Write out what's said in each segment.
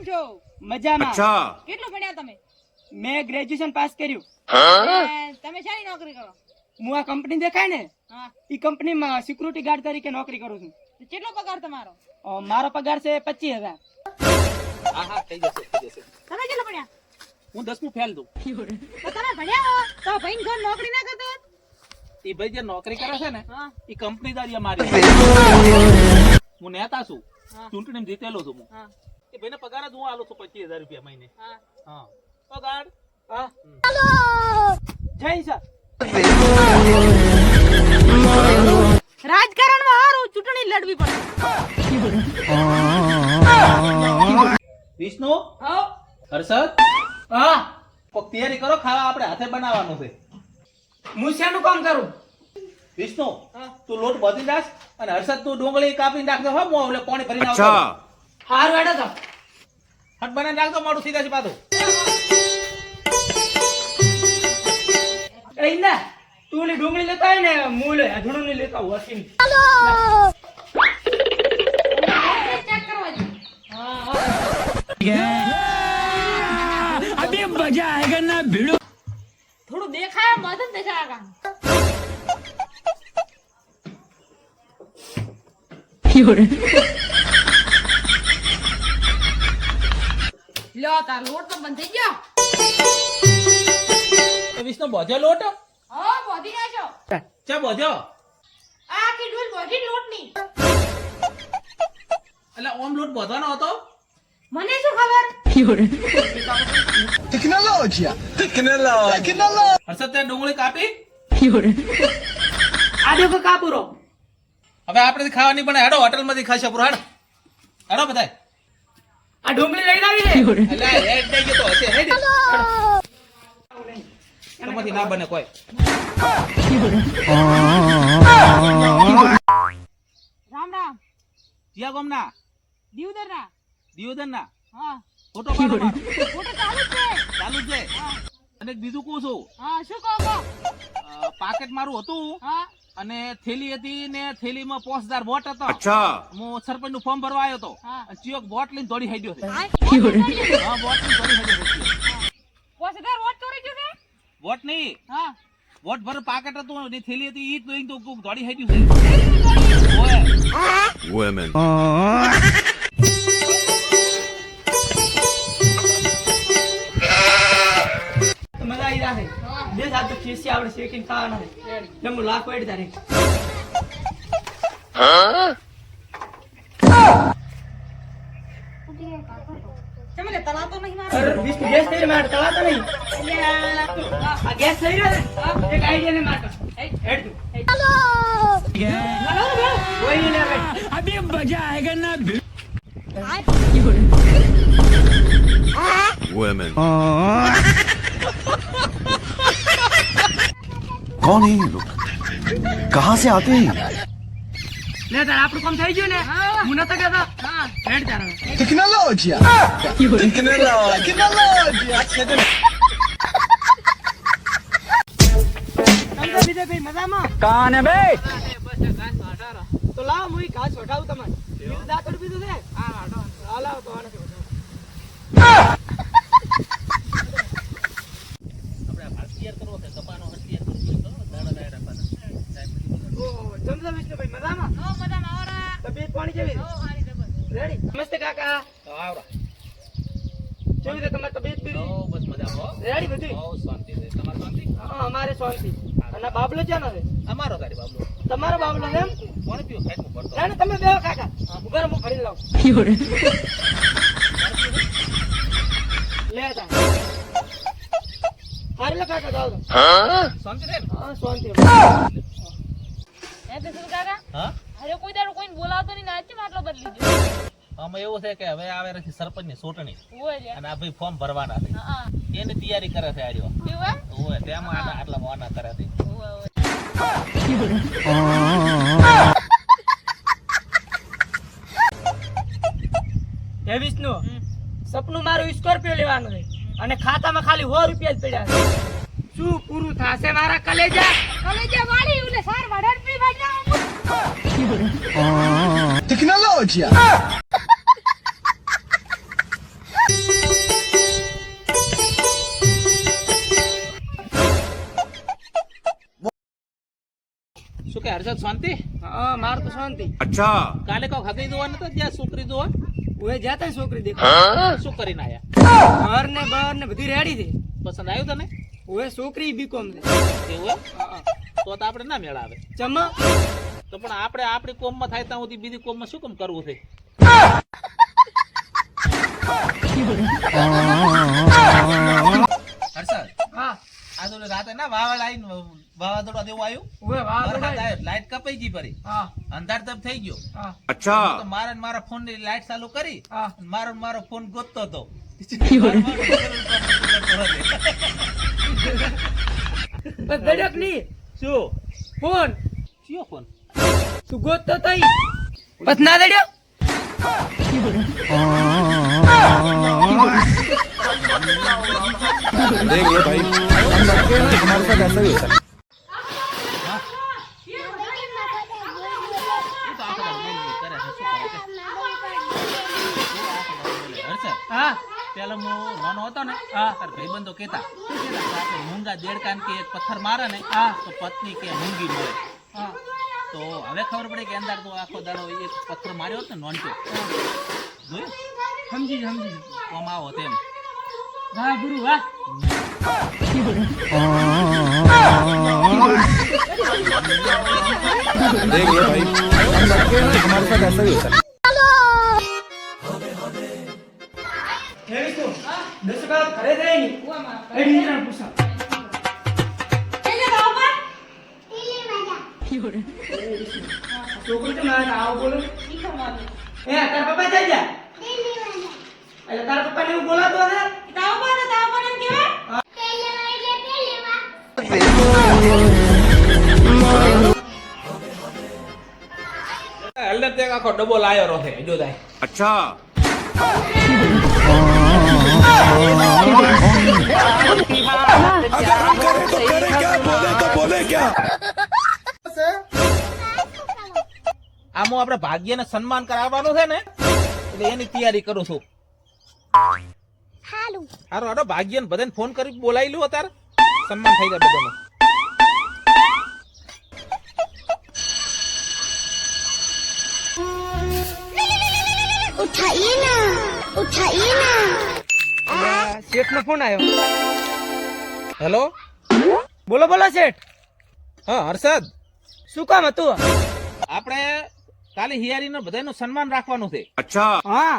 છો? મજામાં. अच्छा કેટલું ભણ્યા તમે? મેં ગ્રેજ્યુએશન પાસ કર્યું. તમે શાની નોકરી કરો? હું આ કંપની દેખાય ને હા. ઈ કંપનીમાં સિક્યુરિટી ગાર્ડ તરીકે નોકરી કરું છું. તો કેટલો પગાર તમારો? મારો પગાર છે 25,000. હા થઈ જશે તમે કેટલું ભણ્યા? હું 10મું ફેલ દઉં. તો તમે ભણ્યા હો તો ભાઈ ઘર નોકરી ના કરતો હોત? એ ભાઈ જે નોકરી કરે છે ને હા. એ કંપનીદારી અમારી. હું નેતા છું, હા. ચૂંટણીમાં જીતેલો છું હું. હા. એ ભાઈને પગાર જ હું આલું છું 25,000 રૂપિયા મહિને. હા. હા પગાર હા. જય સર. રાજકારણમાં હારું ચૂંટણી લડવી પડે. વિષ્ણુ હા. હર્ષદ હા. કોક તૈયારી કરો, ખાવા આપણે હાથે બનાવવાનું છે. હું શાનું કામ કરું? વિષ્ણુ હા. તું લોટ બાંધી નાખ અને હર્ષદ તું ડુંગળી કાપી નાખજો. હો હું એટલે પાણી ભરીને આવતો अच्छा હારું હેડો તો. હટ બનાવી નાખજો, મોડું સીધા છે પાછું. એ ના તું ઓલી ડુંગળી લેતા હોય ને હું લે અધૂણું નહીં લેતા હું હસીને. ચેક કરવા દે. अभी मजा आएगा ना भिड़ो થોડું દેખાય મદદ દેખાય કામ. લ્યો તાર લોટ તો બંધ થઈ ગયો. તો વિષ્ણુ બોધ્યો લોટ? હા બોધી નાખ્યો. ચા બોધ્યો? આ આખી ડોલ બોધી લોટ ની. એટલે ઓમ લોટ બોધવાનો હતો? મને શું ખબર? હર્ષદ તે ડુંગળી કાપી? આ દેખો કાપુરો. હવે આપણે ખાવાની પણ હેડો હોટલ માંથી ખાશે પૂરો. હેડો બધાય. આ ડુંગળી લઈને આવી ને એટલે હેડ દઈ ગયો તો હશે. હેડ તમાથી ના બને કોઈ. રામ રામ. જીયા ગોમના દીવદર ના. દિયોદર ના હા. ફોટો પાડો મારો. ફોટો ચાલુ જ છે. ચાલુ જ છે. અને એક બીજું કહું છું, હા શું કહો? પાકેટ મારું હતું હા. અને થેલી હતી ને થેલીમાં 5,000 વોટ હતો. अच्छा હું સરપંચ નું ફોર્મ ભરવા આવ્યો હતો. હા. અને ચિયોક વોટ લઈને દોડી હાડ્યો છે. હા વોટ લઈને દોડી હાડ્યો છે. પોસ હજાર વોટ ચોરી ગયું છે. વોટ નહીં, હા. વોટ ભર પાકેટ હતું ને થેલી હતી ઈ જ લઈને તો કોક દોડી હાડ્યું છે. ઓય women તો મજા આવી જાશે. બે સાત તો ખીસી આપણે શેકીને ખાવાના છે. જમુ લાખ વાળી તારે. તમને તલાતો નહીં મારો. અરે વિષ્ણુ ગેસ થઈ માર તળાતો નહીં. આ ગેસ થઈ રહ્યો ને એક આઈડિયા ને માર. હેડ તું. કોઈ નહીં લે હવે. अभी मजा आएगा ना भिड़ो women कौन है ये लोग कहाँ से आते हैं લે તાર આપણું કામ થઈ ગયું ને હું નતો કહેતો. હેડ તાર હવે. સમજો બીજે ભાઈ મજામાં? कौन है बे તો લાવો હું ઈ ઘાસ વટાવું તમારે. બીજું દાંતરડું બીજું છે? હા લાવો તો આને વટાવું. આપણે ભાત તૈયાર કરવો છે, કપાનો હટ તૈયાર કરવો છે, દાડા દાડા રાખવાના. ઓહો, સમજો વિષ્ણુભાઈ મજામાં? ઓ મજામાં આવરા. તબિયત પાણી કેવી? ઓ હારી જબર. રેડી? નમસ્તે કાકા. તો આવરા. કેવી છે તમારી તબિયત બીજી? ઓ બસ મજામાં. રેડી બધી? ઓ શાંતિ છે. તમારે શાંતિ? હા અમારે શાંતિ. અને બાબલો ક્યાંનો છે? અમારો ગાડી બાબલો. તમારો બાબલો છે એમ? કોણ પીવો ખાઈ હું પડતો. ના ના તમે બેહો કાકા. ઉભા રહો, હું ફરી લાવું. લે તા. હારી લો કાકા જાઓ તો. શાંતિ છે ને? એ હા શાંતિ. તો શું કાકા? હા અરે કોઈ દાડો કોઈને બોલાવતો નહીં ને આજે માટલો બદલી ગયો. આમાં એવું છે કે હવે આવે છે સરપંચ ની ચૂંટણી ઓય લે. અને આ ભાઈ ફોર્મ ભરવાના છે. હા. એની તૈયારી કરે છે આર્યો. કેવું એમ? ઓય તેમાં આટલા મોના કરે છે. ઓય ઓય. હે વિષ્ણુ સપનું મારું સ્કોર્પિયો લેવાનું છે અને ખાતામાં ખાલી 100 રૂપિયા જ પડ્યા છે. શું પૂરું થાશે મારા કલેજા? કલેજા વાળી ઉલે સાર વડાર પી વાજા. Tecnologia! શું કે હર્ષદ શાંતિ? હા માર તો શાંતિ. अच्छा કાલે કોક હગઈ જોવા નતો જ્યાં છોકરી જોવા? ઓએ જાતા છોકરી દેખો. શું કરીને આયા? ઘર ને બાર ને બધી રેડી છે. પસંદ આવ્યું તને? ઓએ છોકરી બીકોમ છે. એવું એમ? તો આપણે ના મેળ આવે. ચમા તો પણ આપણે આપણી કોમમાં થાય ત્યાં સુધી બીજી કોમમાં શું કામ કરવું છે? હર્ષદ હા આ તો રાતે ના વાવાઝોડા આવીને વાવાઝોડા જેવું આવ્યું. ઓએ વાહ વરસાદ આવ્યો, લાઈટ કપાઈ ગઈ પરી. હા અંધાર તપ થઈ ગયો. હા अच्छा તો મારા ફોન ની લાઈટ ચાલુ કરી હા. મારો ફોન ગોતતો હતો. બસ દડક ની શું ફોન કયો ફોન? તું ગોતતો તઈ બસ ના દડ્યો. देख लो भाई हम लड़के हैं हमारे साथ ऐसा ही होता है હા પેલા હું નાનો હતો ને તાર ભાઈબંધો કહેતા આપણે મૂંગા દેડકાન કે એક પથ્થર મારે ને તો પત્ની કે મૂંગી મળે. હા તો હવે ખબર પડે કે અંદર તો આખો દાડો એક પથ્થર માર્યો હતો ને નોંચો જોયું સમજી કોમ આવો તેમ. વાહ ગુરુ વાહ. देख लो भाई हम लड़के हैं हमारे साथ ऐसा ही होता है હે વિષ્ણુ દસ કાળ ઘરે જાય ની એ ડીજરા પૂછા છોકરી તો ના આવો બોલો એ તાર પપ્પા જાય જા એટલે તાર પપ્પા ને એવું બોલાતો હે તાવ પર એમ કેવા હલ્લે તે આખો ડબો લાયો રહે જો જાય. अच्छा अगर हम करें तो करें क्या बोले तो बोले क्या આમાં આપણે ભાગ્યને સન્માન કરાવવાનું છે ને એટલે એની તૈયારી કરું છું. હારું હારો ભાગ્યને બધાને ફોન કરી બોલાવી લો અત્યારે સન્માન થઈ જાય બધાનું. શેઠ નો ફોન આવ્યો. હેલો બોલો બોલો શેઠ હા હર્ષદ શું કામ હતું? આપણે કાલે હિયારીનો બધાનું સન્માન રાખવાનું છે अच्छा હા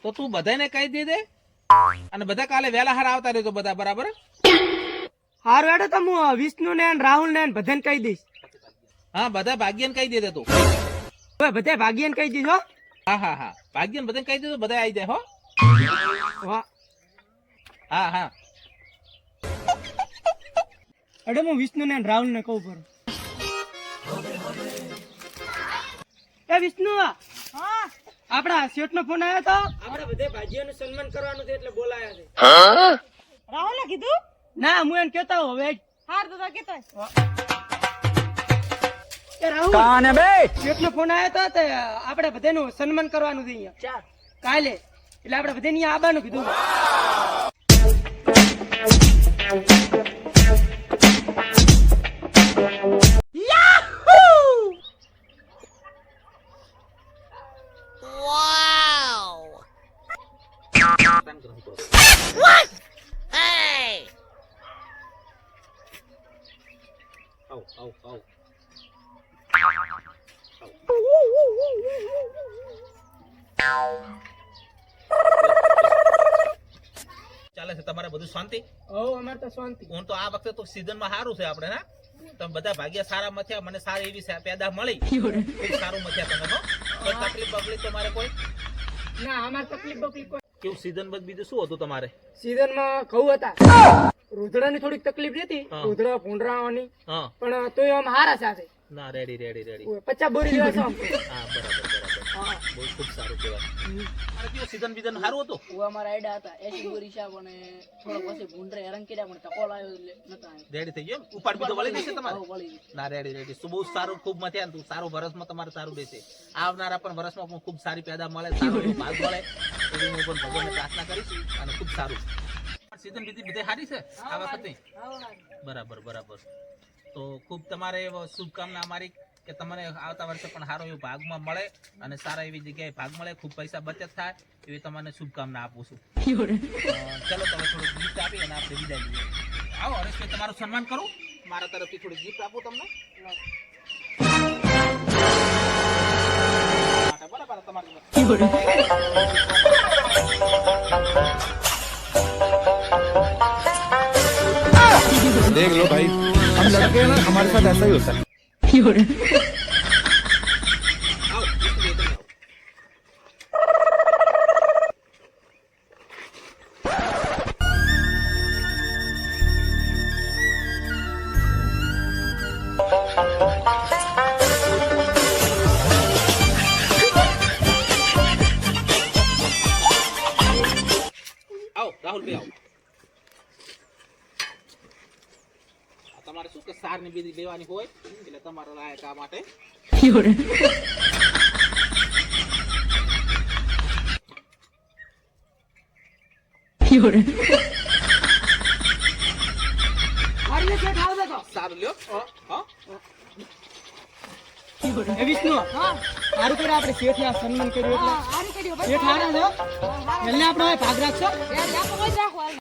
તો તું બધાને કહી દેજે અને બધા કાલે વહેલા હાર આવતા રહેજો બધા બરાબર. હારું હેડો તો હું વિષ્ણુ ને રાહુલ ને બધાને કહી દઈશ. હા બધા ભાગ્યને કહી દેજે તું. હવે બધા ભાગ્યને કહી દઈશ હો. હા ભાગ્યને બધાને કહી દેજો બધા આવી જાય હો. વાહ હા હેડો હું વિષ્ણુ ને રાહુલ ને કહું પર. એ વિષ્ણુ હા આપડા શેઠ નો ફોન આવ્યો તો આપણે બધે ભાજીઓનું સન્માન કરવાનું છે એટલે બોલાયા છે. રાહુલે કીધું ના હું એને કહેતા હોઉં હવે હાર તો કહેતો એ રાહુલ कौन है बे શેઠ નો ફોન આવ્યો તો તે આપણે બધાનું સન્માન કરવાનું છે અહીંયા કાલે એટલે આપણે બધાને અહીંયા આવવાનું કીધું. આવ ચાલે છે તમારે બધું શાંતિ? ઓ અમાર તો શાંતિ. હું તો આ વખતે તો સીઝનમાં સારું છે આપણે ના તમે બધા ભાગ્યા સારા મથ્યા મને સારી એવી પેદા મળી ખૂબ સારું મથ્યા તમે હો. કોઈ તકલીફ બકલીફ તમારે કોઈ ના અમાર તકલીફ બકલીફ કોઈ. કેવું સીઝન બધ બીજું શું હતું તમારે? સીઝનમાં ઘઉં હતા. રોધડાની થોડીક તકલીફ હતી હા. રોધડા ભૂંડરાવાની હા પણ તોય આમ હારા સાથે ના રેડી 50 બોરી જેવા છે આમ તો. હા બરાબર બહુ ખૂબ સારું કહેવાય. અરે કેવું સીઝન બીઝન સારું હતું? અમારા આઈડા હતા એસી બોરી શાક અને થોડો પછી ભૂંડરે હેરાન કર્યા પણ ટકોલ આવ્યો એટલે નતા આવ્યા. રેડી થઈ ગયો ઉપાડ બીજો વળી દેશે તમારે? આવું વળી ગયું. ના રેડી શું બહુ સારું ખૂબ મથ્યા ને તું સારું વર્ષમાં તમારે સારું બેસે આવનારા પણ વર્ષમાં પણ ખૂબ સારી પેદા મળે સારો ભાગ મળે એવી હું પણ ભગવાનને પ્રાર્થના કરીશ અને ખૂબ સારું સીઝન બીજી બધે સારી છે આ વખતે? બરાબર તો ખૂબ તમારે એવો શુભકામના અમારી કે તમને આવતા વર્ષે પણ સારો એવો ભાગમાં મળે અને સારા એવી જગ્યાએ ભાગ મળે, ખૂબ પૈસા બચત થાય એવી તમને શુભકામના આપું છું. ચલો તમે થોડું ગિફ્ટ આપી અને આપણે વિદાય લઈએ. આવો હરેશભાઈ, તમારું સન્માન કરું, મારા તરફથી થોડું ગિફ્ટ આપું તમને. બરાબર તમારી देख लो भाई, हम लड़के हैं ना, हमारे साथ ऐसा ही होता है. આવો, વિષ્ણુભાઈ, તમે આવો. આવો રાહુલભાઈ, આવો. આ તમારે શું કે સાર ની બીજી લેવાની હોય એટલે તમારે લાયક આ માટે મારી શેઠ આવજો તો. સારું લ્યો. હા એ વિષ્ણુ, સારું કર્યું આપણે શેઠને આ સન્માન કર્યું એટલે. હારું કર્યું ભાઈ. શેઠ હારા છો એટલે આપણે હવે ભાગ રાખશો. યાર, રાખો, ભાઈ, રાખો.